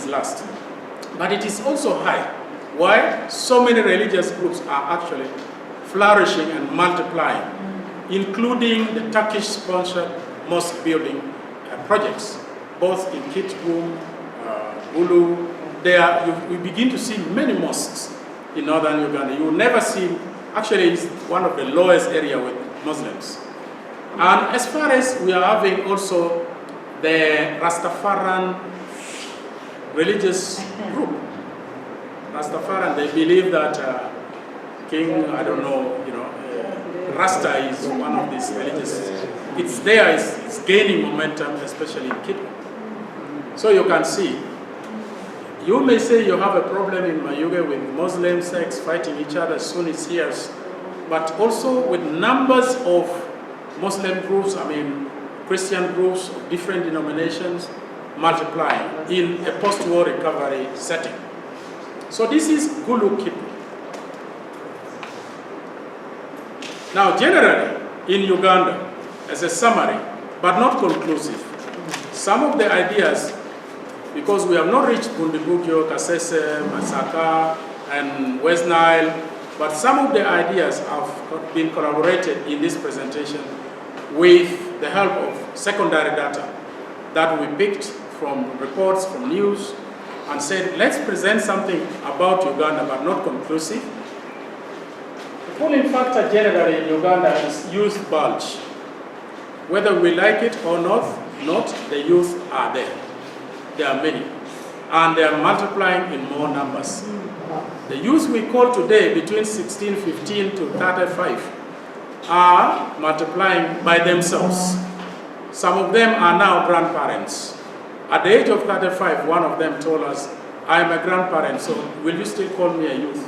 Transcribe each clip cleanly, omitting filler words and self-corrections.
last. But it is also high. Why? So many religious groups are actually flourishing and multiplying, including the Turkish-sponsored mosque building projects, both in Kitgum, Bulu. There, we begin to see many mosques in northern Uganda. You will never see, actually it's one of the lowest area with Muslims. And as far as we are having also the Rastafarian religious group. Rastafarian, they believe that King, I don't know, Rasta is one of these religious. It's there, it's gaining momentum, especially in Kitgum. So you can see, you may say you have a problem in Mayuge with Muslim sects fighting each other, Sunni Shias, but also with numbers of Muslim groups, Christian groups of different denominations multiplying in a post-war recovery setting. So this is Gulu Kitgum. Now generally in Uganda, as a summary, but not conclusive, some of the ideas, because we have not reached Bundibugyo, Kasese, Masaka, and West Nile, but some of the ideas have been collaborated in this presentation with the help of secondary data that we picked from reports, from news, and said, let's present something about Uganda, but not conclusive. The pulling factor generally in Uganda is youth bulge. Whether we like it or not, the youth are there. There are many, and they are multiplying in more numbers. The youth we call today between 16, 15 to 35 are multiplying by themselves. Some of them are now grandparents. At the age of 35, one of them told us, I'm a grandparent, so will you still call me a youth?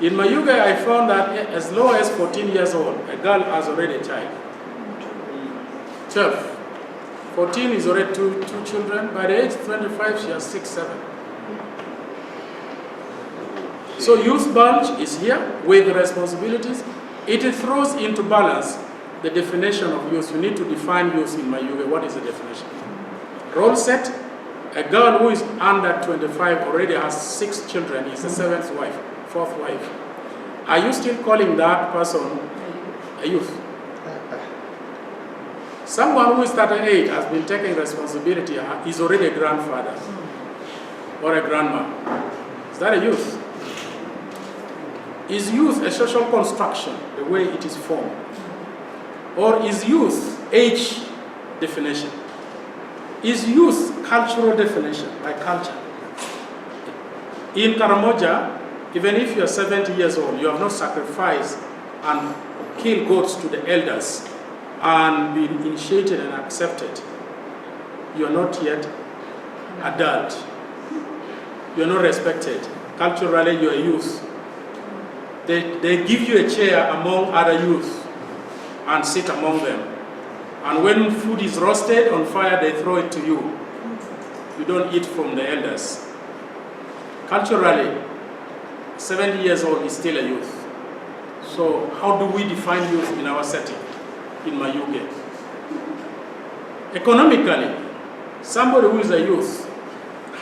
In Mayuge, I found that as low as 14 years old, a girl has already a child. 12. 14 is already two children. By the age of 25, she has 6, 7. So youth bulge is here with responsibilities. It throws into balance the definition of youth. You need to define youth in Mayuge. What is the definition? Role set, a girl who is under 25 already has 6 children, is the 7th wife, 4th wife. Are you still calling that person a youth? Someone who is 38 has been taking responsibility, is already a grandfather or a grandma. Is that a youth? Is youth a social construction, the way it is formed? Or is youth age definition? Is youth cultural definition, by culture? In Karamoja, even if you are 70 years old, you have not sacrificed and killed goats to the elders and been initiated and accepted. You are not yet adult. You are not respected. Culturally, you are youth. They give you a chair among other youth and sit among them. And when food is roasted on fire, they throw it to you. You don't eat from the elders. Culturally, 70 years old is still a youth. So how do we define youth in our setting, in Mayuge? Economically, somebody who is a youth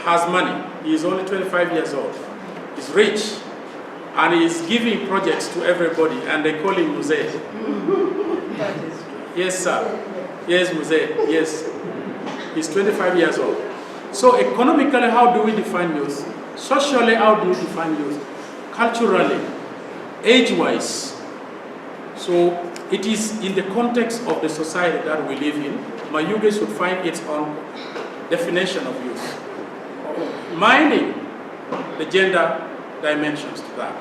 has money. He is only 25 years old. He's rich. And he is giving projects to everybody, and they call him Muzee. Yes, sir. Yes, Muzee. Yes. He's 25 years old. So economically, how do we define youth? Socially, how do we define youth? Culturally, age-wise. So it is in the context of the society that we live in. Mayuge should find its own definition of youth, minding the gender dimensions to that,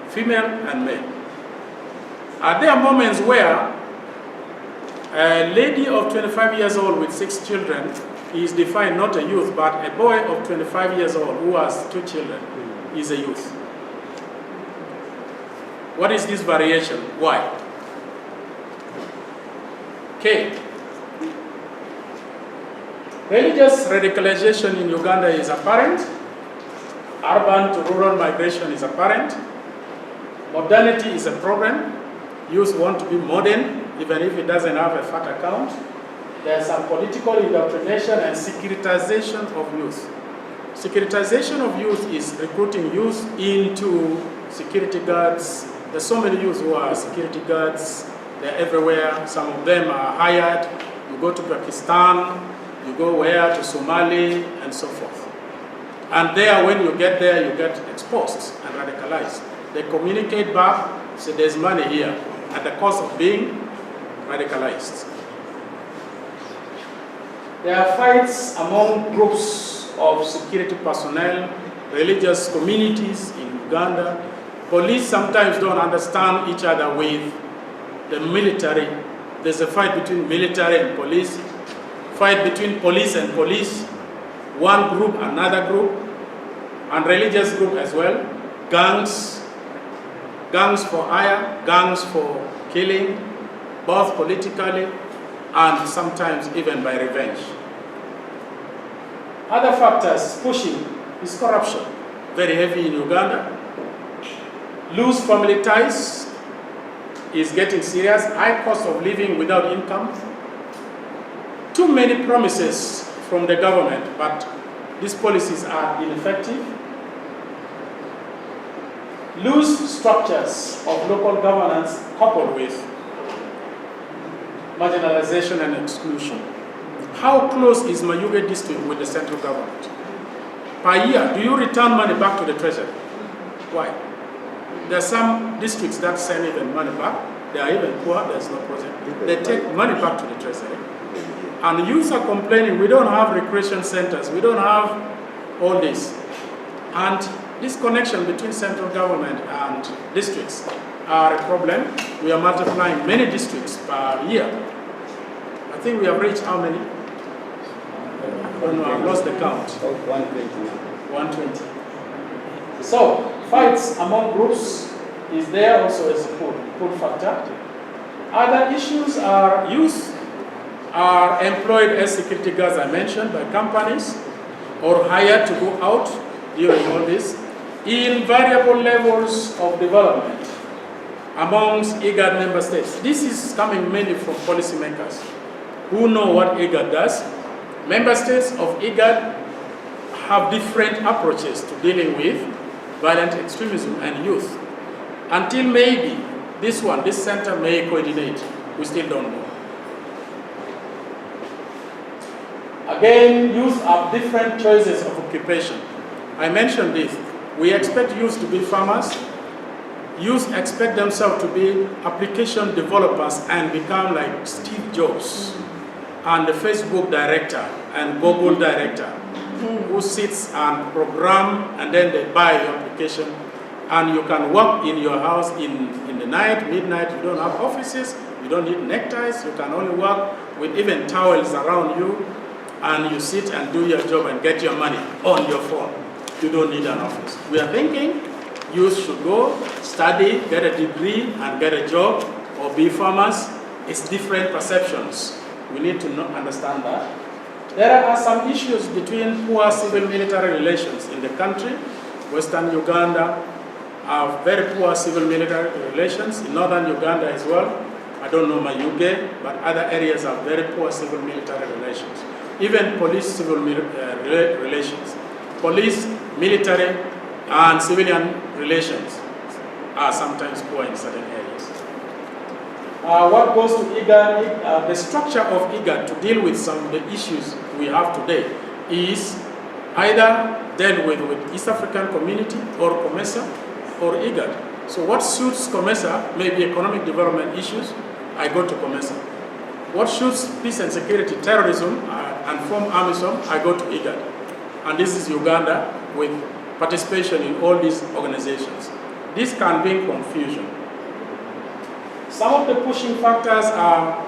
female and male. Are there moments where a lady of 25 years old with 6 children is defined not a youth, but a boy of 25 years old who has 2 children is a youth? What is this variation? Why? Okay. Religious radicalization in Uganda is apparent. Urban to rural migration is apparent. Modernity is a problem. Youth want to be modern, even if it doesn't have a fat account. There's some political indoctrination and securitization of youth. Securitization of youth is recruiting youth into security guards. There's so many youth who are security guards. They're everywhere. Some of them are hired. You go to Pakistan, you go where? To Somali, and so forth. And there, when you get there, you get exposed and radicalized. They communicate back, say there's money here, at the cost of being radicalized. There are fights among groups of security personnel, religious communities in Uganda. Police sometimes don't understand each other with the military. There's a fight between military and police, fight between police and police, one group, another group, and religious group as well, gangs for hire, gangs for killing, both politically and sometimes even by revenge. Other factors pushing is corruption, very heavy in Uganda. Loose family ties is getting serious, high cost of living without income. Too many promises from the government, but these policies are ineffective. Loose structures of local governance coupled with marginalization and exclusion. How close is Mayuge district with the central government? Per year, do you return money back to the treasury? Why? There are some districts that send even money back. They are even poor, there's no project. They take money back to the treasury. And youth are complaining, we don't have recreation centers, we don't have all this. And this connection between central government and districts are a problem. We are multiplying many districts per year. I think we have reached how many? Oh no, I've lost the count. 120 now. 120. So, fights among groups is there also as a pull factor. Other issues are youth are employed as security guards, I mentioned, by companies or hired to go out during all this in variable levels of development amongst IGAD member states. This is coming mainly from policymakers who know what IGAD does. Member states of IGAD have different approaches to dealing with violent extremism and youth. Until maybe this center may coordinate, we still don't know. Again, youth have different choices of occupation. I mentioned this. We expect youth to be farmers. Youth expect themselves to be application developers and become like Steve Jobs and the Facebook director and Google director who sits and program and then they buy your application and you can work in your house in the night, midnight. You don't have offices, you don't need neckties, you can only work with even towels around you and you sit and do your job and get your money on your phone. You don't need an office. We are thinking youth should go, study, get a degree, and get a job, or be farmers. It's different perceptions. We need to understand that. There are some issues between poor civil-military relations in the country. Western Uganda have very poor civil-military relations. In northern Uganda as well. I don't know Mayuge, but other areas have very poor civil-military relations. Even police-civil relations. Police, military, and civilian relations are sometimes poor in certain areas. What goes to IGAD, the structure of IGAD to deal with some of the issues we have today is either dealt with East African Community or COMESA or IGAD. So what suits COMESA may be economic development issues, I go to COMESA. What suits peace and security, terrorism, and form AMISOM, I go to IGAD. And this is Uganda with participation in all these organizations. This can bring confusion. Some of the pushing factors are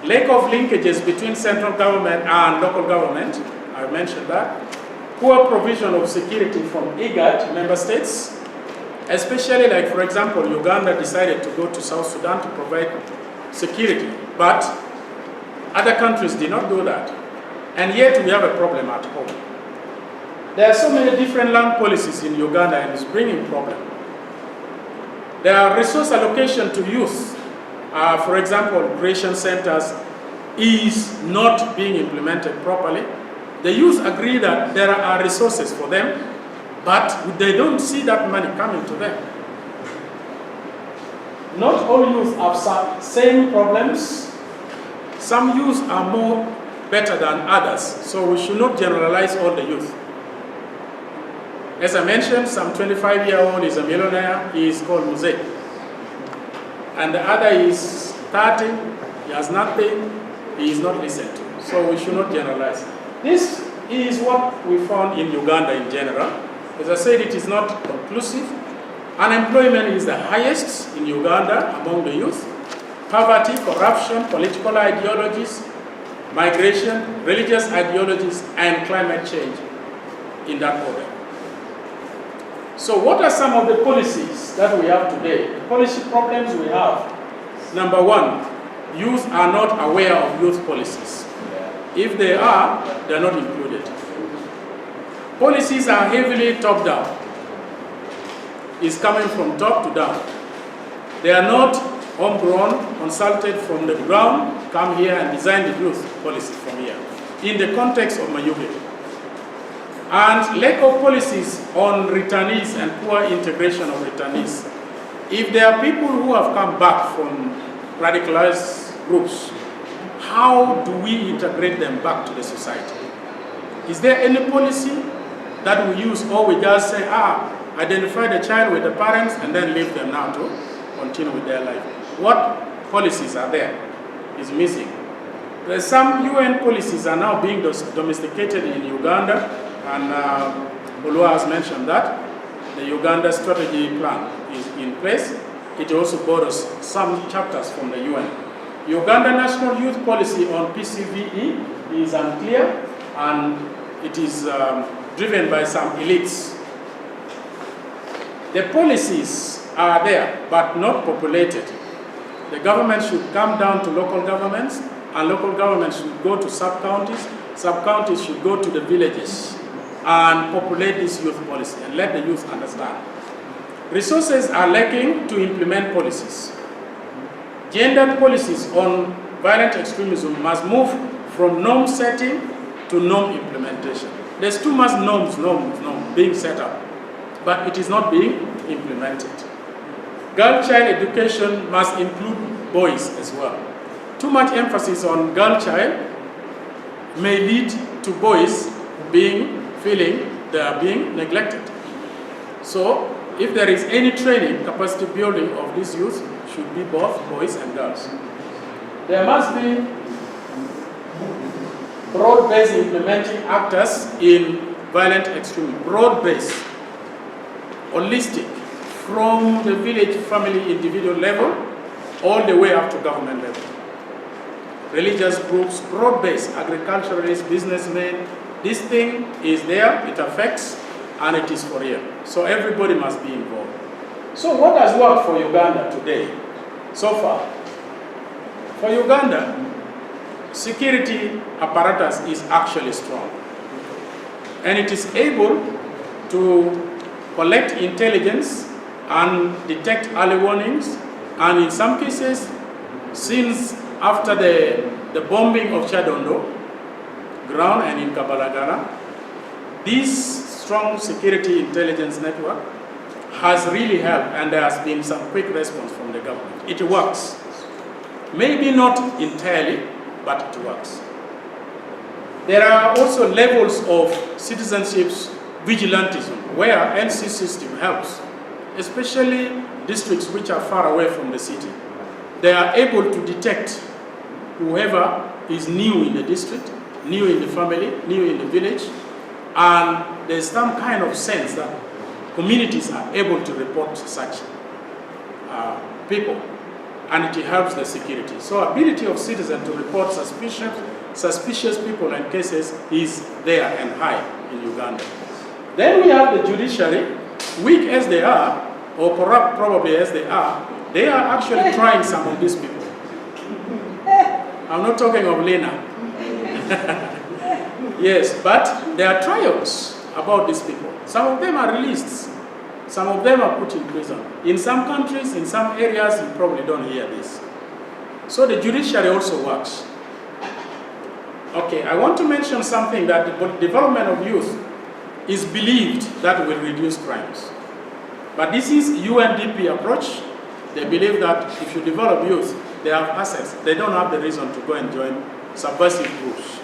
lack of linkages between central government and local government. I mentioned that. Poor provision of security from IGAD member states, especially like, for example, Uganda decided to go to South Sudan to provide security, but other countries did not do that. And yet we have a problem at home. There are so many different land policies in Uganda and it's bringing problem. There are resource allocation to youth. For example, creation centers is not being implemented properly. The youth agree that there are resources for them, but they don't see that money coming to them. Not all youth have some same problems. Some youth are more better than others, so we should not generalize all the youth. As I mentioned, some 25-year-old is a millionaire, he is called Muse. And the other is 30, he has nothing, he is not listened to. So we should not generalize. This is what we found in Uganda in general. As I said, it is not conclusive. Unemployment is the highest in Uganda among the youth. Poverty, corruption, political ideologies, migration, religious ideologies, and climate change in that order. So what are some of the policies that we have today? The policy problems we have. Number one, youth are not aware of youth policies. If they are, they are not included. Policies are heavily top-down. It's coming from top to down. They are not homegrown, consulted from the ground, come here and design the youth policy from here, in the context of Mayuge. And lack of policies on returnees and poor integration of returnees. If there are people who have come back from radicalized groups, how do we integrate them back to the society? Is there any policy that we use, or we just say, identify the child with the parents and then leave them now to continue with their life? What policies are there? Is missing. There's some UN policies are now being domesticated in Uganda, and Olua has mentioned that. The Uganda strategy plan is in place. It also borrows some chapters from the UN. Uganda National Youth Policy on PCVE is unclear, and it is driven by some elites. The policies are there, but not populated. The government should come down to local governments, and local governments should go to sub-counties. Sub-counties should go to the villages and populate this youth policy and let the youth understand. Resources are lacking to implement policies. Gendered policies on violent extremism must move from norm setting to norm implementation. There's too much norms being set up, but it is not being implemented. Girl-child education must include boys as well. Too much emphasis on girl-child may lead to boys feeling they are being neglected. So, if there is any training, capacity building of these youth, should be both boys and girls. There must be broad-based implementing actors in violent extremism. Broad-based, holistic, from the village, family, individual level, all the way up to government level. Religious groups, broad-based, agriculturalists, businessmen, this thing is there, it affects, and it is for real. So everybody must be involved. So what has worked for Uganda today, so far? For Uganda, security apparatus is actually strong. And it is able to collect intelligence and detect early warnings. And in some cases, since after the bombing of Chadondo, ground and in Kabalagala, this strong security intelligence network has really helped, and there has been some quick response from the government. It works. Maybe not entirely, but it works. There are also levels of citizenship's vigilantism where NC system helps, especially districts which are far away from the city. They are able to detect whoever is new in the district, new in the family, new in the village, and there's some kind of sense that communities are able to report such people, and it helps the security. So ability of citizens to report suspicious people and cases is there and high in Uganda. Then we have the judiciary, weak as they are, or corrupt probably as they are actually trying some of these people. I'm not talking of Lena. Yes, but there are trials about these people. Some of them are released. Some of them are put in prison. In some countries, in some areas, you probably don't hear this. So the judiciary also works. Okay, I want to mention something that the development of youth is believed that will reduce crimes. But this is UNDP approach. They believe that if you develop youth, they have assets. They don't have the reason to go and join subversive groups.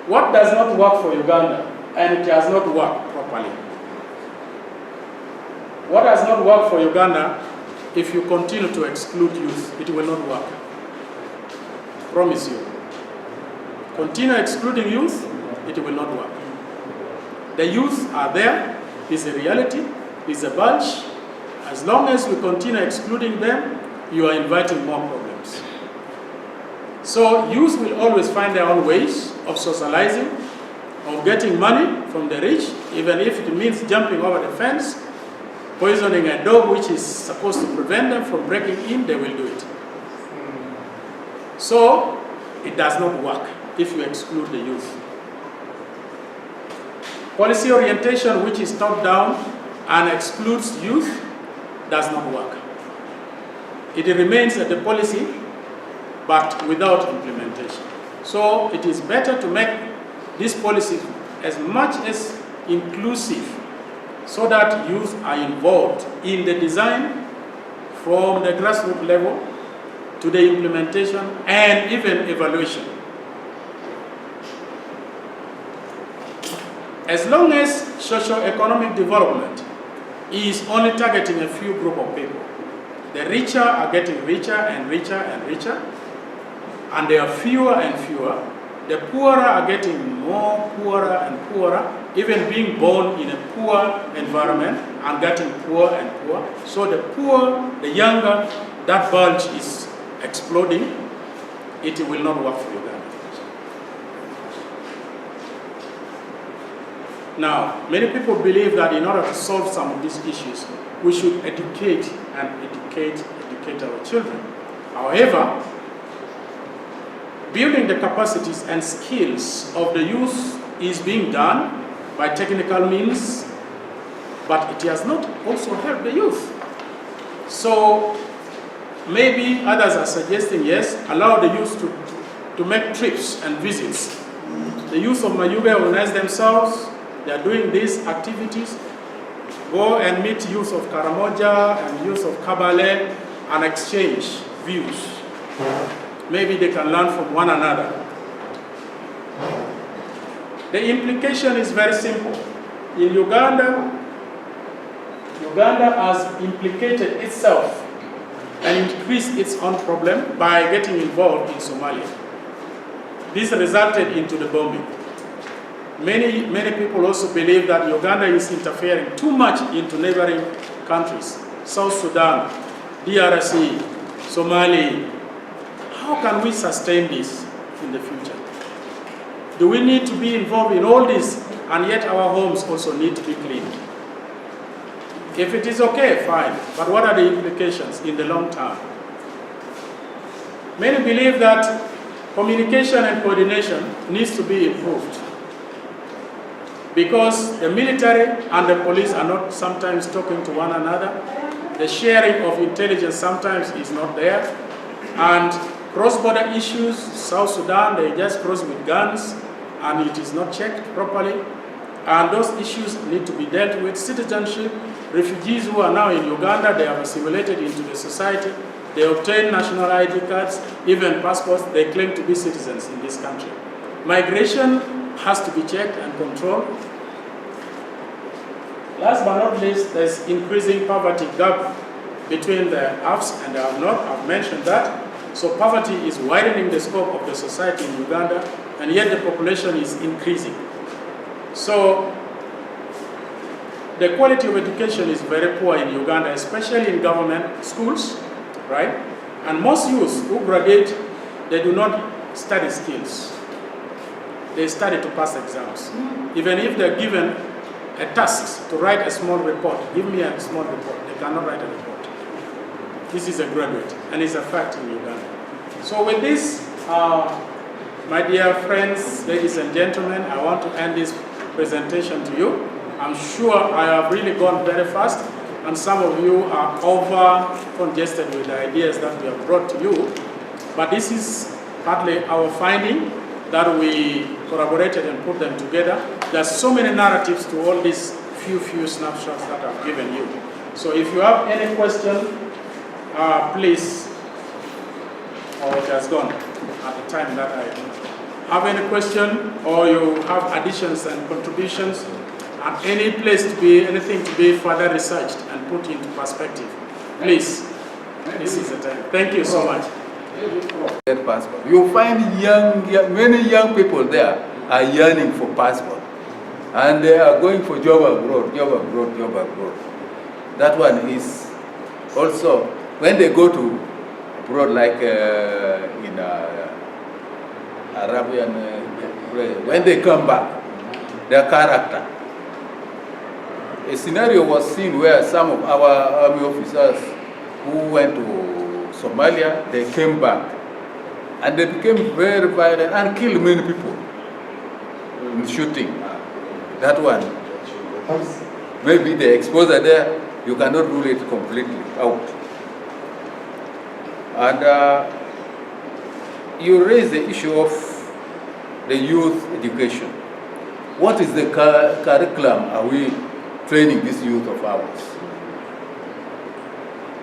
What does not work for Uganda, and it has not worked properly? What does not work for Uganda, if you continue to exclude youth, it will not work. Promise you. Continue excluding youth, it will not work. The youth are there, it's a reality, it's a bunch. As long as we continue excluding them, you are inviting more problems. So youth will always find their own ways of socializing, of getting money from the rich, even if it means jumping over the fence, poisoning a dog which is supposed to prevent them from breaking in, they will do it. So it does not work if you exclude the youth. Policy orientation which is top down and excludes youth does not work. It remains at the policy, but without implementation. So it is better to make this policy as much as inclusive so that youth are involved in the design from the grassroots level to the implementation and even evaluation. As long as socio-economic development is only targeting a few group of people, the richer are getting richer and richer and richer, and there are fewer and fewer. The poorer are getting more poorer and poorer, even being born in a poor environment and getting poorer and poorer. So the poor, the younger, that bulge is exploding. It will not work for Uganda. Now, many people believe that in order to solve some of these issues, we should educate our children. However, building the capacities and skills of the youth is being done by technical means, but it has not also helped the youth. So maybe others are suggesting, yes, allow the youth to make trips and visits. The youth of Mayuge organize themselves. They are doing these activities. Go and meet youth of Karamoja and youth of Kabale and exchange views. Maybe they can learn from one another. The implication is very simple. In Uganda has implicated itself and increased its own problem by getting involved in Somalia. This resulted into the bombing. Many people also believe that Uganda is interfering too much into neighboring countries. South Sudan, IDRC, Somalia. How can we sustain this in the future? Do we need to be involved in all this, and yet our homes also need to be cleaned? If it is okay, fine, but what are the implications in the long term? Many believe that communication and coordination needs to be improved, because the military and the police are not sometimes talking to one another. The sharing of intelligence sometimes is not there. And cross-border issues, South Sudan, they just cross with guns and it is not checked properly. And those issues need to be dealt with. Citizenship, refugees who are now in Uganda, they are assimilated into the society. They obtain national ID cards, even passports. They claim to be citizens in this country. Migration has to be checked and controlled. Last but not least, there's increasing poverty gap between the haves and the have-not. I've mentioned that. So poverty is widening the scope of the society in Uganda, and yet the population is increasing. So the quality of education is very poor in Uganda, especially in government schools, right? And most youth who graduate, they do not study skills. They study to pass exams. Even if they're given a task to write a small report, give me a small report, they cannot write a report. This is a graduate, and it's a fact in Uganda. So with this, my dear friends, ladies and gentlemen, I want to end this presentation to you. I'm sure I have really gone very fast, and some of you are over congested with the ideas that we have brought to you. But this is partly our finding that we corroborated and put them together. There's so many narratives to all these few snapshots that I've given you. So if you have any question, please, it has gone at the time that I have any question, or you have additions and contributions, and any place to be, anything to be further researched and put into perspective, please, this is the time. Thank you so much. Passport. You find many young people there are yearning for passport, and they are going for job abroad. That one is also, when they go to abroad, like in Arabian, when they come back, their character. A scenario was seen where some of our army officers who went to Somalia, they came back and they became very violent and killed many people in shooting. That one, maybe the exposure there, you cannot rule it completely out. And you raise the issue of the youth education. What is the curriculum are we training this youth of ours?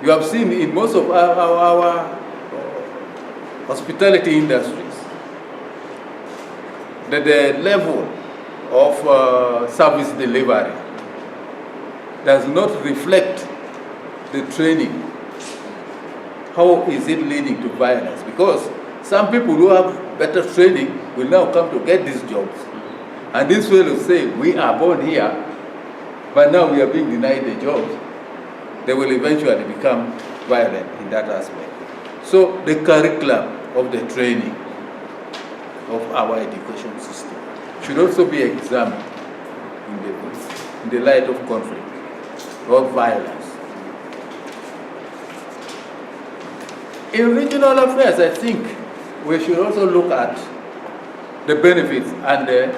You have seen in most of our hospitality industries that the level of service delivery does not reflect the training. How is it leading to violence? Because some people who have better training will now come to get these jobs. And this will say, we are born here, but now we are being denied the jobs. They will eventually become violent in that aspect. So the curriculum of the training of our education system should also be examined in the light of conflict or violence. In regional affairs, I think we should also look at the benefits and the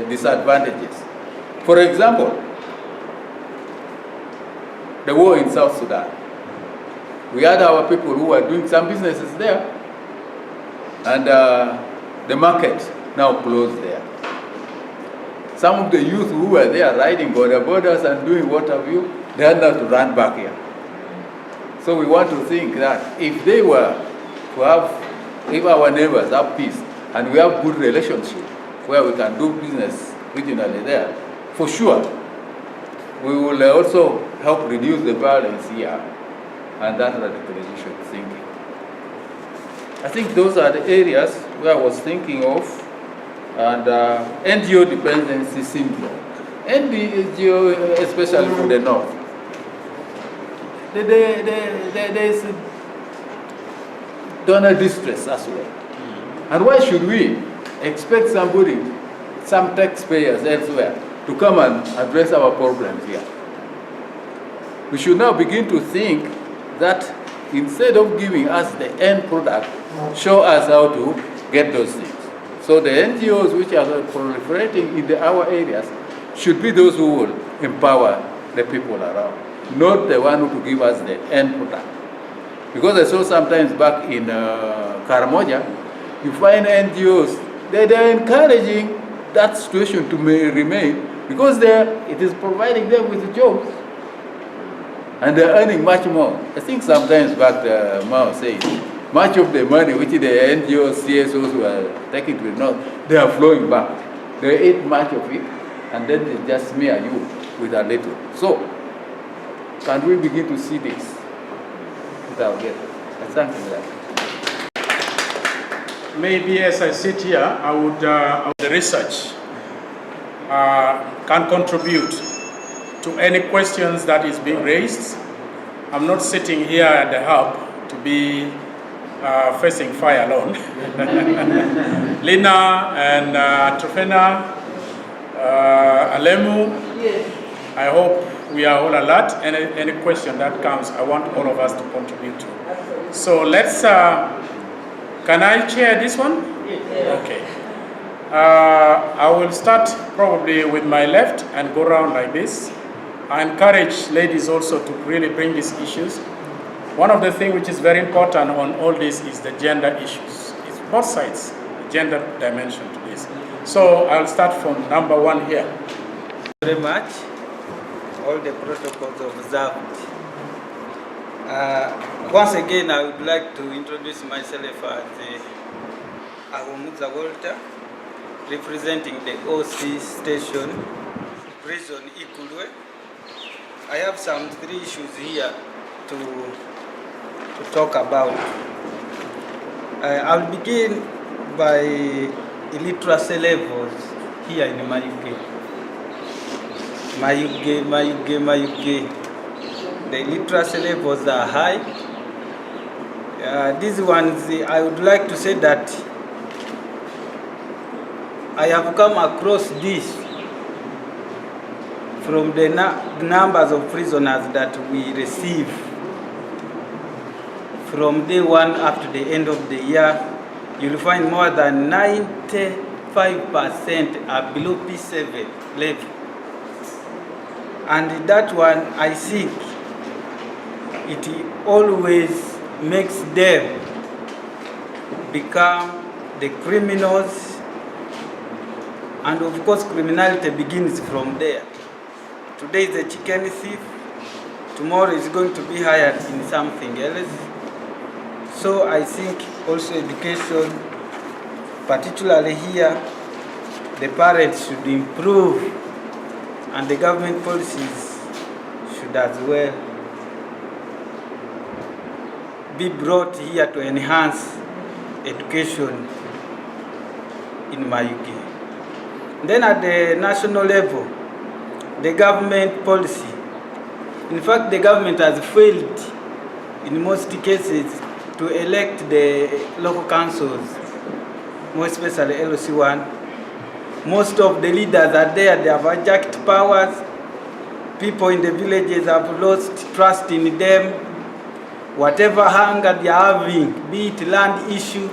disadvantages. For example, the war in South Sudan. We had our people who were doing some businesses there, and the market now closed there. Some of the youth who were there riding border borders and doing what have you, they had now to run back here. So we want to think that if they were to have, if our neighbors have peace and we have good relationship where we can do business regionally there, for sure, we will also help reduce the violence here and that radicalization thinking. I think those are the areas where I was thinking of, and NGO dependency syndrome. NGO, especially for the North, there is donor distress as well. And why should we expect somebody, some taxpayers elsewhere, to come and address our problems here? We should now begin to think that instead of giving us the end product, show us how to get those things. So the NGOs which are proliferating in our areas should be those who will empower the people around, not the one who give us the end product. Because I saw sometimes back in Karamoja, you find NGOs, they're encouraging that situation to remain because it is providing them with jobs. And they're earning much more. I think sometimes back Mao said, much of the money which the NGOs, CSOs were taking to the North, they are flowing back. They eat much of it, and then they just smear you with a little. So, can we begin to see this without getting? Thank you for that. Maybe as I sit here, I would, the research can contribute to any questions that is being raised. I'm not sitting here at the hub to be facing fire alone. Lina and Trofena, Alemu, I hope we are all alert. Any question that comes, I want all of us to contribute to. So let's, can I chair this one? Okay. I will start probably with my left and go around like this. I encourage ladies also to really bring these issues. One of the things which is very important on all this is the gender issues. It's both sides, the gender dimension to this. So I'll start from number 1 here. Very much. All the protocols observed. Once again, I would like to introduce myself as Ahumuza Walter, representing the OC station, Prison Ikulwe. I have some 3 issues here to talk about. I'll begin by illiteracy levels here in Mayuge. The literacy levels are high. These ones, I would like to say that I have come across this from the numbers of prisoners that we receive from day 1 up to the end of the year. You'll find more than 95% are below P7 level. And that one, I think, it always makes them become the criminals, and of course criminality begins from there. Today is a chicken thief, tomorrow is going to be hired in something else. So I think also education, particularly here, the parents should improve, and the government policies should as well be brought here to enhance education in Mayuge. Then at the national level, the government policy. In fact, the government has failed in most cases to elect the local councils, more especially LOC1. Most of the leaders are there, they have hijacked powers. People in the villages have lost trust in them. Whatever hunger they are having, be it land issue,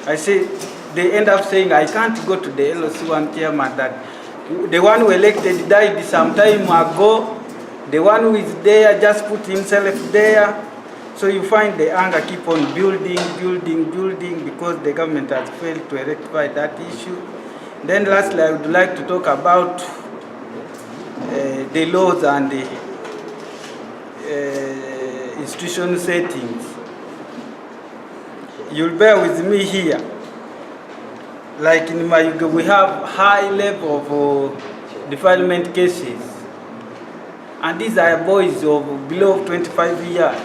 I say, they end up saying, I can't go to the LOC1 chairman that the one who elected died some time ago. The one who is there just put himself there. So you find the anger keep on building because the government has failed to rectify that issue. Then lastly, I would like to talk about the laws and the institution settings. You'll bear with me here. Like in Mayuge, we have high level of defilement cases. And these are boys of below 25 years.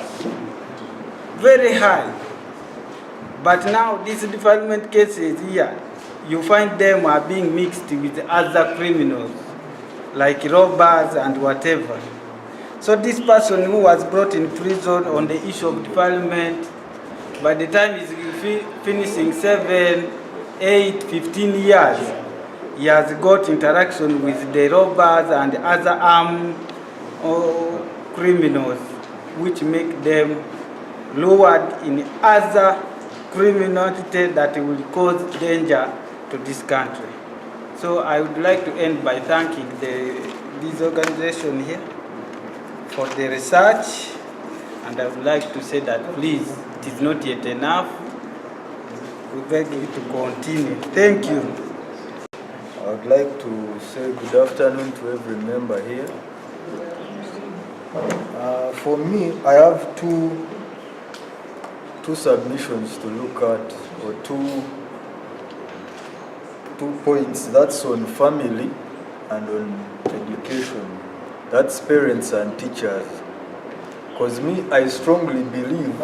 Very high. But now these defilement cases here, you find them are being mixed with other criminals, like robbers and whatever. So this person who was brought in prison on the issue of defilement, by the time he's finishing 7, 8, 15 years, he has got interaction with the robbers and other armed criminals, which make them lowered in other criminality that will cause danger to this country. So I would like to end by thanking this organization here for the research, and I would like to say that please, it is not yet enough. We beg you to continue. Thank you. I would like to say good afternoon to every member here. For me, I have two submissions to look at, or two points. That's on family and on education. That's parents and teachers. Because me, I strongly believe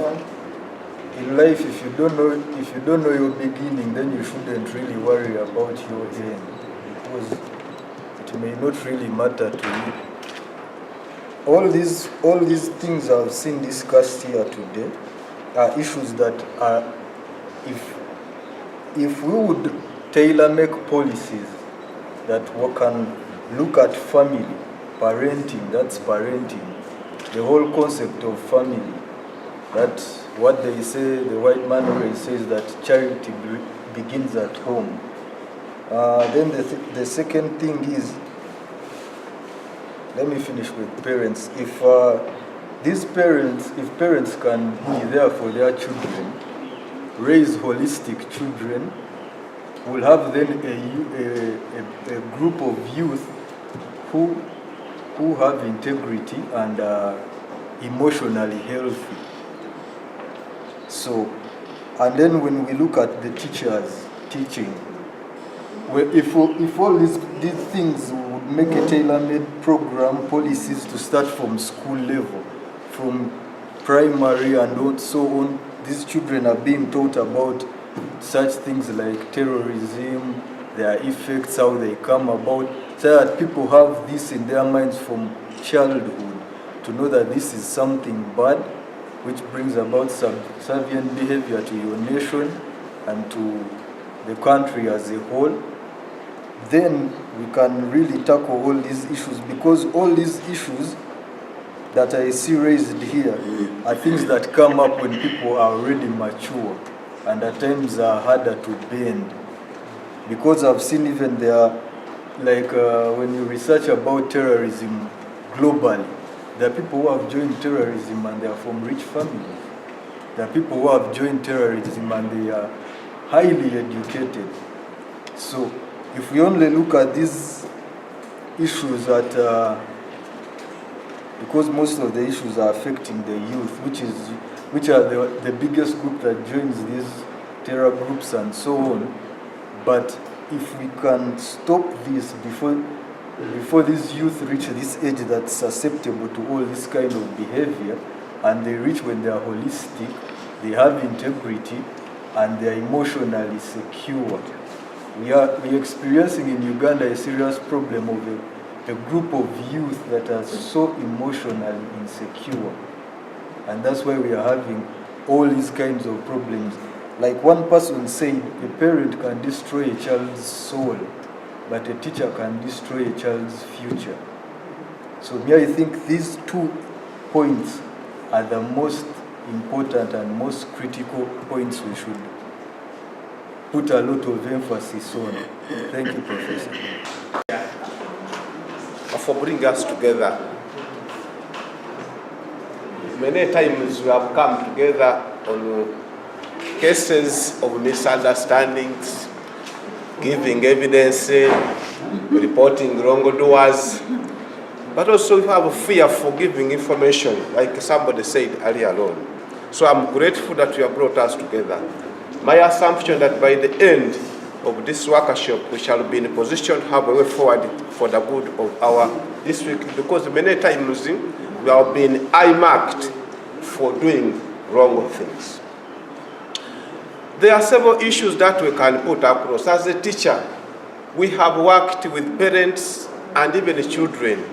in life, if you don't know your beginning, then you shouldn't really worry about your end, because it may not really matter to you. All these things I've seen discussed here today are issues that are, if we would tailor-make policies that we can look at family, parenting, that's parenting, the whole concept of family, that's what they say, the white man always says that charity begins at home. Then the second thing is, let me finish with parents. If these parents, if parents can be there for their children, raise holistic children, we'll have then a group of youth who have integrity and are emotionally healthy. So, and then when we look at the teachers teaching, if all these things would make a tailor-made program, policies to start from school level, from primary and so on, these children are being taught about such things like terrorism, their effects, how they come about, so that people have this in their minds from childhood, to know that this is something bad, which brings about subservient behavior to your nation and to the country as a whole. Then we can really tackle all these issues, because all these issues that I see raised here are things that come up when people are already mature and at times are harder to bend. Because I've seen even there, like when you research about terrorism globally, there are people who have joined terrorism and they are from rich families. There are people who have joined terrorism and they are highly educated. So if we only look at these issues that, because most of the issues are affecting the youth, which are the biggest group that joins these terror groups and so on. But if we can stop this before these youth reach this age that's susceptible to all this kind of behavior, and they reach when they are holistic, they have integrity, and they are emotionally secure. We are experiencing in Uganda a serious problem of a group of youth that are so emotionally insecure. And that's why we are having all these kinds of problems. Like one person said, a parent can destroy a child's soul, but a teacher can destroy a child's future. So I think these 2 points are the most important and most critical points we should put a lot of emphasis on. Thank you, Professor. For bringing us together. Many times we have come together on cases of misunderstandings, giving evidence, reporting wrongdoers, but also we have a fear for giving information, like somebody said earlier on. So I'm grateful that you have brought us together. My assumption that by the end of this workshop, we shall be in a position to have a way forward for the good of our district, because many times we have been eye-marked for doing wrong things. There are several issues that we can put across. As a teacher, we have worked with parents and even children,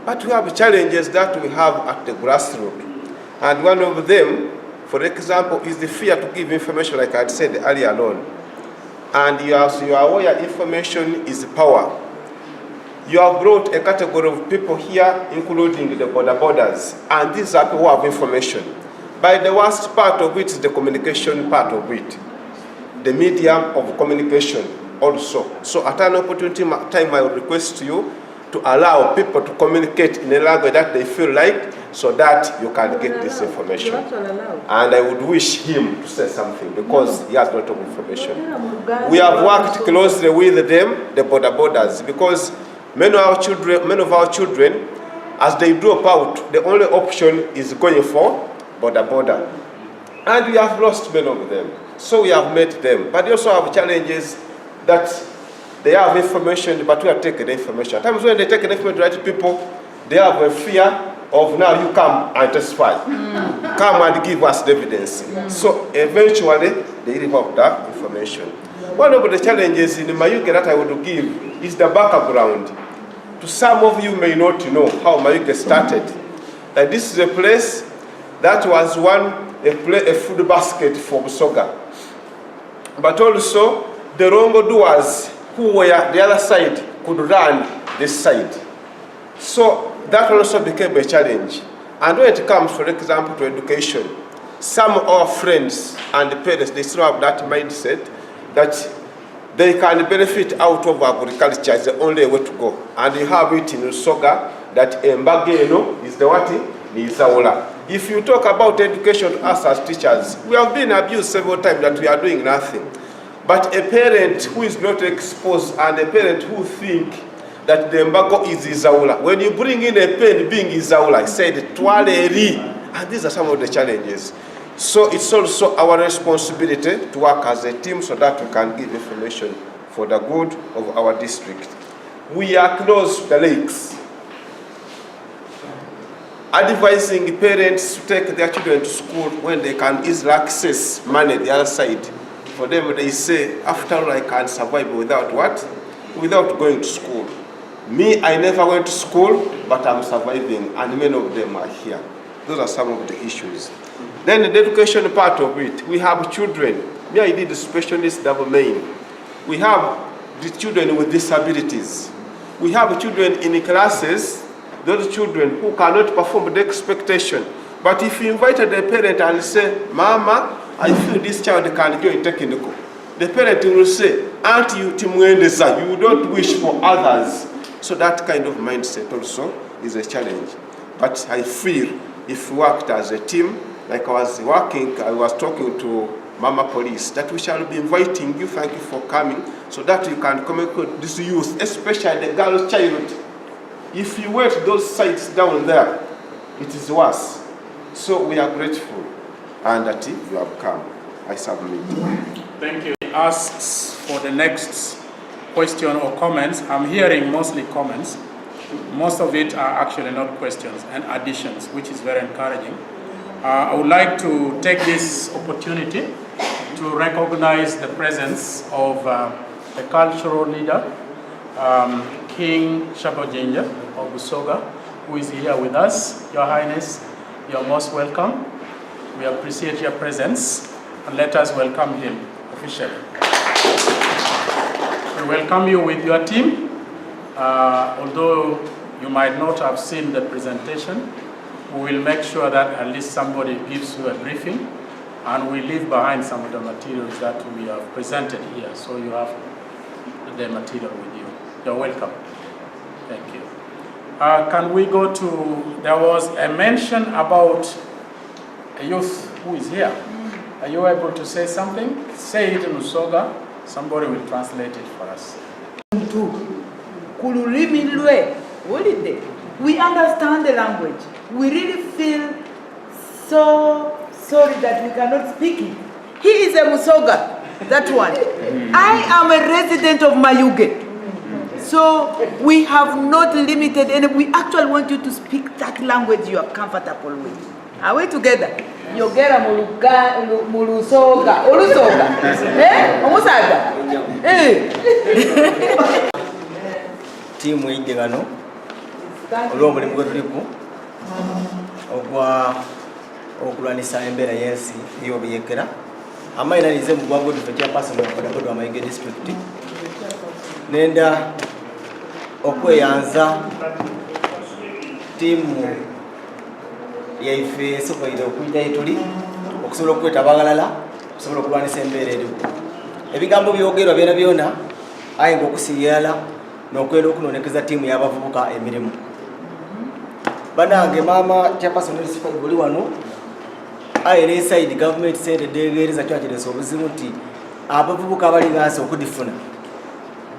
but we have challenges that we have at the grassroots. And one of them, for example, is the fear to give information, like I had said earlier on. And as you are aware, information is power. You have brought a category of people here, including the borders, and these are people who have information. But the worst part of it is the communication part of it, the medium of communication also. So at an opportunity time, I would request you to allow people to communicate in a language that they feel like, so that you can get this information. And I would wish him to say something, because he has a lot of information. We have worked closely with them, the borders, because many of our children, as they drop out, the only option is going for border. And we have lost many of them. So we have met them. But they also have challenges that they have information, but we are taking the information. At times when they take the information to right people, they have a fear of, now you come and testify. Come and give us the evidence. So eventually, they give up that information. One of the challenges in Mayuge that I would give is the background. To some of you may not know how Mayuge started. This is a place that was a food basket for Busoga. But also, the wrongdoers who were the other side could run this side. So that also became a challenge. And when it comes, for example, to education, some of our friends and parents, they still have that mindset that they can benefit out of agriculture. It's the only way to go. And you have it in Usoga that Mbageno is the what? Nizaula. If you talk about education to us as teachers, we have been abused several times that we are doing nothing. But a parent who is not exposed and a parent who think that the embargo is Izaula, when you bring in a pen being Izaula, I said, Twaleri, and these are some of the challenges. So it's also our responsibility to work as a team so that we can give information for the good of our district. We are close to the lakes, advising parents to take their children to school when they can easily access money the other side. For them, they say, after all, I can survive without what? Without going to school. Me, I never went to school, but I'm surviving, and many of them are here. Those are some of the issues. Then the education part of it, we have children. Me, I did the specialist double main. We have the children with disabilities. We have children in classes, those children who cannot perform the expectation. But if you invited the parent and say, Mama, I feel this child can join technical, the parent will say, Auntie, you don't wish for others. So that kind of mindset also is a challenge. But I feel if we worked as a team, like I was talking to Mama Police, that we shall be inviting you, thank you for coming, so that you can communicate this youth, especially the girl child. If you wait those sites down there, it is worse. So we are grateful, and that you have come. I submit. Thank you. Asks for the next question or comments. I'm hearing mostly comments. Most of it are actually not questions and additions, which is very encouraging. I would like to take this opportunity to recognize the presence of the cultural leader, King Shabojinja of Busoga, who is here with us. Your Highness, you're most welcome. We appreciate your presence, and let us welcome him officially. We welcome you with your team. Although you might not have seen the presentation, we will make sure that at least somebody gives you a briefing, and we leave behind some of the materials that we have presented here, so you have the material with you. You're welcome. Thank you. Can we go to, there was a mention about a youth who is here. Are you able to say something? Say it in Usoga. Somebody will translate it for us. We understand the language. We really feel so sorry that we cannot speak it. He is a Musoga, that one. I am a resident of Mayuge. So we have not limited, and we actually want you to speak that language you are comfortable with. Are we together? Yogera mulusoga, olusoga. Omusaga. Timu igano. Olwomulimu gwe tuliku okulwanisa embeera y'ensi ey'obuyeekera amayinanize mu bwangu bwaffe chairperson wa bodaboda wa Mayuge district nenda okweyanza tiimu yaife esoboire okuyitayo tuli okusobola okweta abalala okusobola okulwanisa embeera eriwo ebigambo byogerwa byona byona aye ng'okusiyala n'okwenda okunonekeza tiimu y'abavubuka emirimu banange mama chairperson buli wano aye n'eside government sente degereza kyakiresa obuzibu nti abavubuka abalingansa okudifuna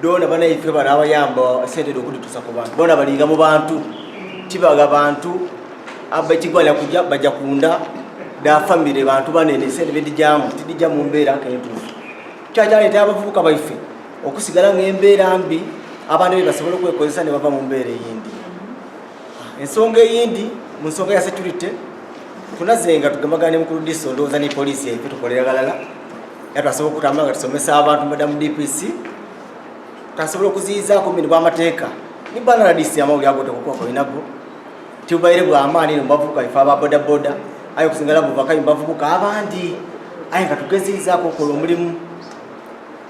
dona banaife bano abayamba sente okuditusa ku bantu bona balinga mu bantu tibaga bantu abekigwala kujja bajja kunda da family bantu banene sente bedijamu tidija mu mbeera kentufu kyakaleeta abavubuka baife okusigala ng'embeera mbi abantu basobola okwekozesa ne bava mu mbeera eyindi ensonga eyindi mu nsonga ya security tunazenga tugambagane mukulu diso ndowooza ne poliisi yaife tukolera galala yatwasobola okutambula nga tusomesa abantu mbadda mu DPC twasobola okuziyizaako mubintu bw'amateeka nibbana disi amawuli ago tekukwako inago tibubaire bw'amaani no mubavubuka ife aba bodaboda aye okusingala buvakayo mubavubuka abandi aye nga tugeziyizaako okola omulimu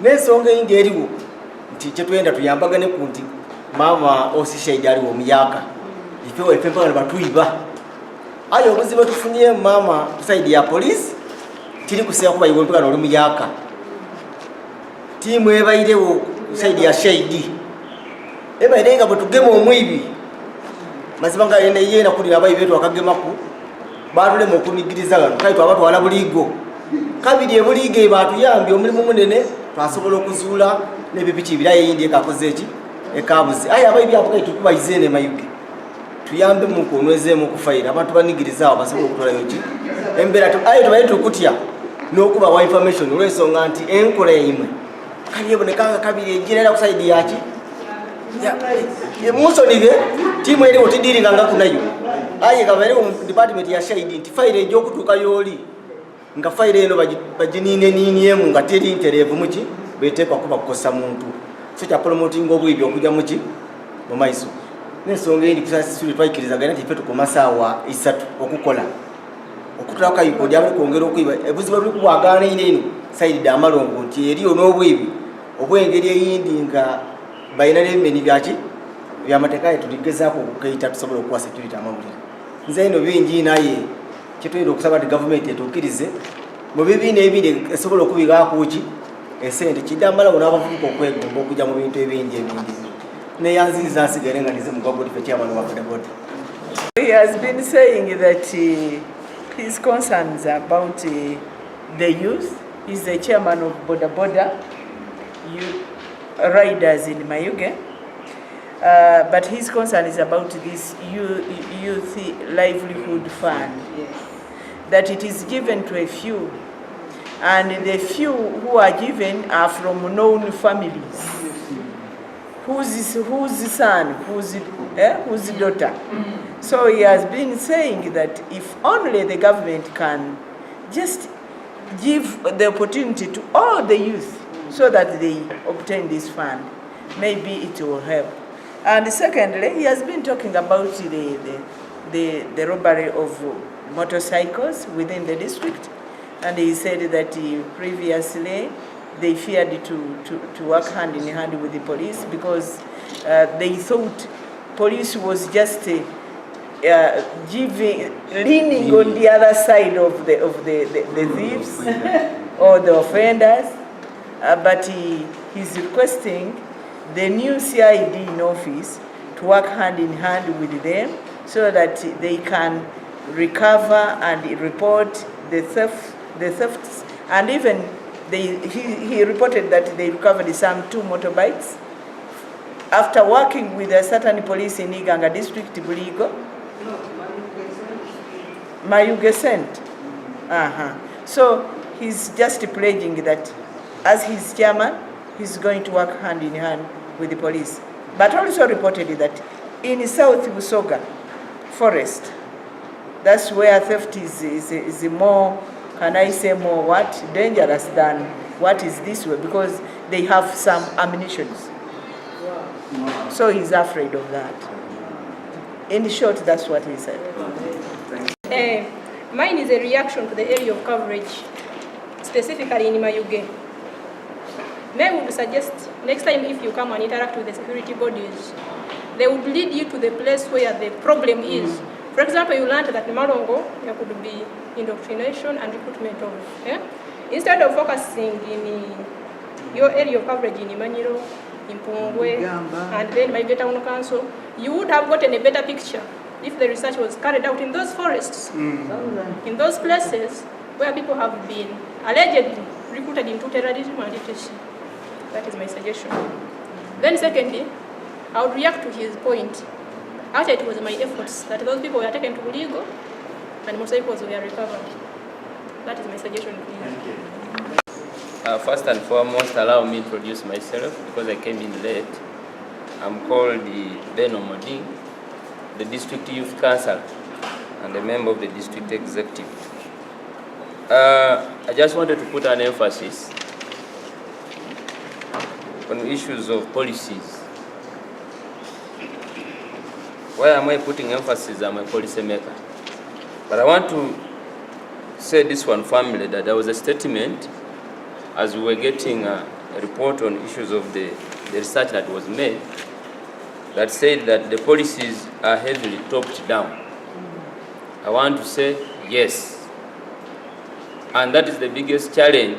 n'ensonga eyindi eriwo nti kyetwenda tuyambagane ku nti maama osishaidi aliwo omuyaka ife waife mpaka nebatuiba aye obuzibu tufunye maama kusaidi ya polisi tiri kuseera kubayiwa mpaka n'oli muyaka tiimu ebairewo kusaidi ya shaidi ebaire nga bwe tugema omwibi mazima nga ye nakulira abayi betu akagemaku batulema okunigiriza gano kale twabatwala buligo kabiri ebuligo ebatuyambye omulimu munene twasobola okuzuula n'ebipiki ebirayo eyindi ekakoze eki ekabuzi aye abayi byapuka tukubayize ne Mayuge tuyambe mu kunwezeemu okufayira abantu banigiriza awo basobola okutwalayo ki embeera aye tubaye tukutya n'okubawa information olw'ensonga nti enkola yaimwe kali ebonekanga kabiri egira ku side yaki musonige tiimu eri otidiringa nga kunayo aye kabere mu department ya shahidi nti fayire ej'okutuuka y'oli nga fayire eno baginiineniiniemu nga teri ntereevu muki beteekwa kuba kukosa muntu so kya promoting obwibi okujja muki mu maiso n'ensonga endi kusasisuli twayikirizagana nti ffe tukoma ssaawa 3 okukola okutulako kayikodi abali kwongera okwiba ebuzibu buli kubwagaana ino sayidi amalongo nti eriyo n'obwibi obw'engeri eyindi nga balina n'ebimeni byaki byamateeka ye tuligezaako okukeita tusobola okuwa security amawulire nze eno bingi naye kitwera okusaba nti gavumenti etuukirize mu bibiina ebindi esobola okubigakuki esente kiddamalawo n'abavubuka okwegomba okujja mu bintu ebindi neyanziza nsigere nga nize mugwagodi fe chairman wa bodaboda. He has been saying that his concerns about the youth. He's the chairman of bodaboda riders in Mayuge. But his concern is about this youth livelihood fund, that it is given to a few, and the few who are given are from known families. Whose son, whose daughter. So he has been saying that if only the government can just give the opportunity to all the youth so that they obtain this fund, maybe it will help. And secondly, he has been talking about the robbery of motorcycles within the district, and he said that previously they feared to work hand in hand with the police because they thought police was just leaning on the other side of the thieves or the offenders. But he's requesting the new CID in office to work hand in hand with them so that they can recover and report the thefts, and even he reported that they recovered some 2 motorbikes after working with a certain police in Iganga district, Buligo. Mayuge sent. So he's just pledging that as his chairman, he's going to work hand in hand with the police. But also reported that in South Busoga forest, that's where theft is more, can I say more what, dangerous than what is this way, because they have some ammunitions. So he's afraid of that. In short, that's what he said. Mine is a reaction to the area of coverage, specifically in Mayuge. They would suggest next time if you come and interact with the security bodies, they would lead you to the place where the problem is. For example, you learned that in Malongo, there could be indoctrination and recruitment of, instead of focusing in your area of coverage in Imaniro, in Pungwe, and then Mayuge Town Council, you would have gotten a better picture if the research was carried out in those forests, in those places where people have been allegedly recruited into terrorism and etc. That is my suggestion. Then secondly, I would react to his point. Actually, it was my efforts that those people were taken to Buligo and motorcycles were recovered. That is my suggestion. First and foremost, allow me to introduce myself because I came in late. I'm called Ben Omoding, the District Youth Council and a member of the District Executive. I just wanted to put an emphasis on issues of policies. Why am I putting emphasis? I'm a policy maker. But I want to say this one firmly, that there was a statement as we were getting a report on issues of the research that was made that said that the policies are heavily topped down. I want to say yes. And that is the biggest challenge,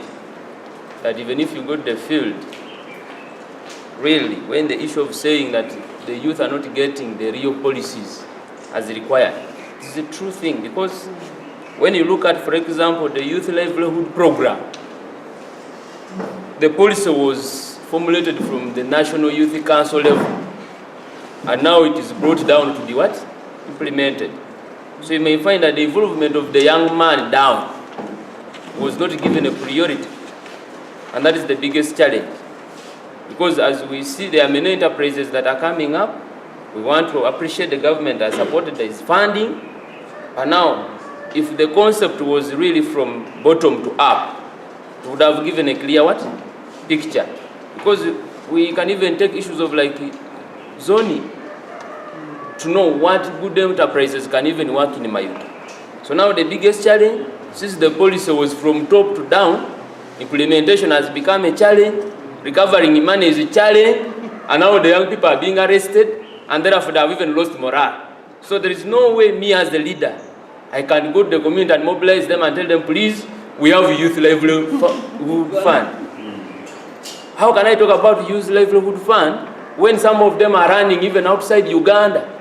that even if you go to the field, really, when the issue of saying that the youth are not getting the real policies as required. This is a true thing, because when you look at, for example, the youth livelihood program, the policy was formulated from the National Youth Council level, and now it is brought down to be what? Implemented. So you may find that the involvement of the young man down was not given a priority, and that is the biggest challenge. Because as we see, there are many enterprises that are coming up. We want to appreciate the government has supported this funding, and now, if the concept was really from bottom to up, it would have given a clear what? Picture. Because we can even take issues of like zoning to know what good enterprises can even work in Mayuge. So now the biggest challenge, since the policy was from top to down, implementation has become a challenge, recovering money is a challenge, and now the young people are being arrested, and thereafter they have even lost morale. So there is no way me as the leader, I can go to the community and mobilize them and tell them, please, we have a youth livelihood fund. How can I talk about youth livelihood fund when some of them are running even outside Uganda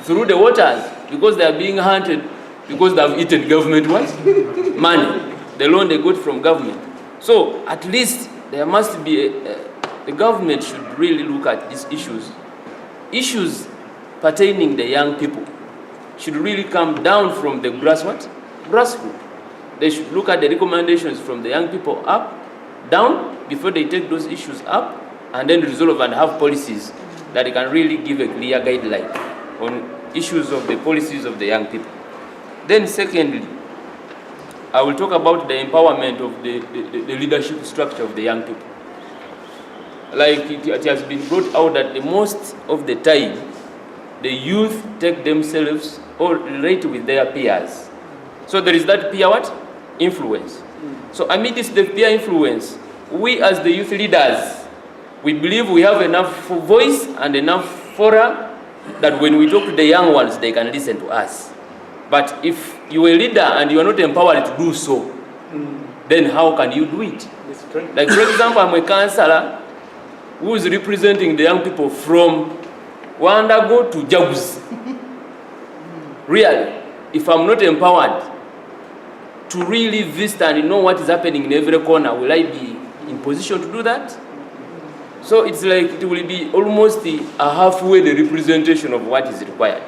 through the waters because they are being hunted because they have eaten government money, the loan they got from government. So at least there must be the government should really look at these issues pertaining the young people should really come down from the grassroots. They should look at the recommendations from the young people up, down, before they take those issues up, and then resolve and have policies that they can really give a clear guideline on issues of the policies of the young people. Then secondly, I will talk about the empowerment of the leadership structure of the young people. Like it has been brought out that the most of the time, the youth take themselves or relate with their peers. So there is that peer what? Influence. So amidst the peer influence, we as the youth leaders, we believe we have enough voice and enough fora that when we talk to the young ones, they can listen to us. But if you are a leader and you are not empowered to do so, then how can you do it? Like for example, I'm a councillor who is representing the young people from Wandago to Jagus. Really, if I'm not empowered to really visit and know what is happening in every corner, will I be in position to do that? So it's like it will be almost a halfway the representation of what is required.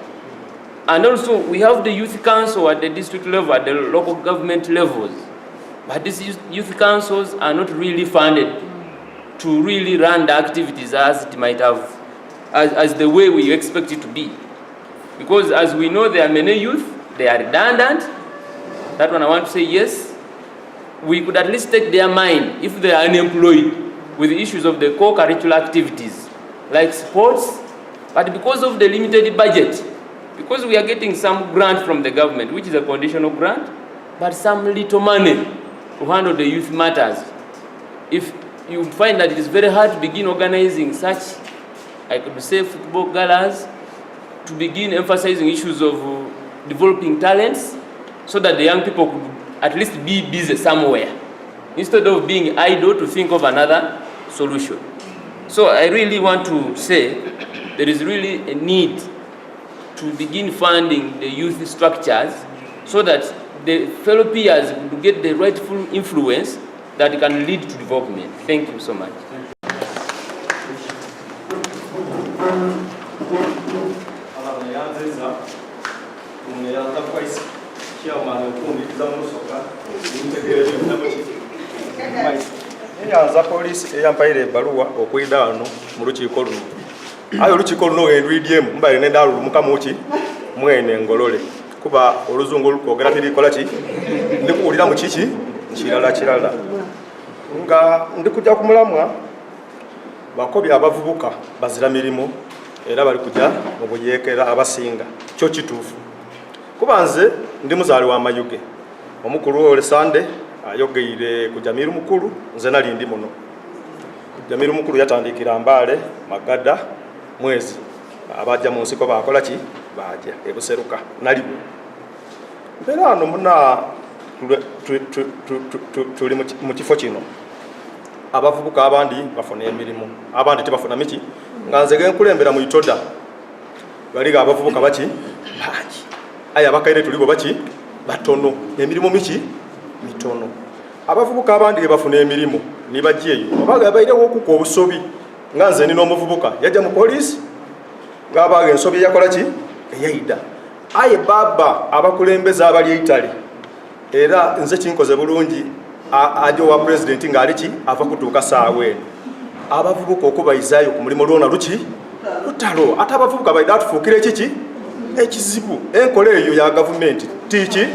And also we have the youth council at the district level, at the local government levels. But these youth councils are not really funded to really run the activities as it might have, as the way we expect it to be. Because as we know, there are many youth, they are redundant. That one I want to say yes. We could at least take their mind if they are unemployed with the issues of the co-curricular activities like sports, but because of the limited budget, because we are getting some grant from the government, which is a conditional grant, but some little money to handle the youth matters. If you find that it is very hard to begin organizing such, I could say, football galas, to begin emphasizing issues of developing talents, so that the young people could at least be busy somewhere, instead of being idle to think of another solution. So I really want to say there is really a need to begin funding the youth structures so that the fellow peers will get the rightful influence that can lead to development. Thank you so much. Nyanza police eyampaire ebbaluwa okwida wano mu lukiiko luno. Ayo olukiiko luno endwidyemu mbaire n'endaalu mukamuki mwene ngolole. Kuba oluzungu lukwogera tirikola ki ndikuwulira mu kiki kirala. Nga ndikujja ku mulamwa bakobya abavubuka bazira mirimu era bali kujja mu buyeekera abasinga. Kyo kituufu. Kuba nze ndi muzaali wa Mayuge. Omukulu ole Sande ayogeire ku Jamiru mukulu nze nali ndi muno. Jamiru mukulu yatandikira Mbale Magada mwezi abajja mu nsiko bakola ki bajja ebuseruka nali mpera ano muna tuli mu kifo kino abavubuka abandi bafuna emirimu abandi tebafuna miki nga nze genkulembera mu itoda baliga abavubuka baki bangi aye abakaire tulibo baki batono emirimu miki mitono abavubuka abandi bafuna emirimu nibajjeeyo obaga bairewo okuko obusobi nga nze nina omuvubuka yajja mu poliisi ng'abaaga ensobi yakola ki eyayida aye baba abakulembeze abali Italy era nze kinkoze bulungi ajo wa president ng'ali ki ava kutuuka saawa eno abavubuka okubayizaayo ku mulimu lwona luki lutalo ate abavubuka baida tufuukire kiki ekizibu enkola eyo ya gavumenti tiki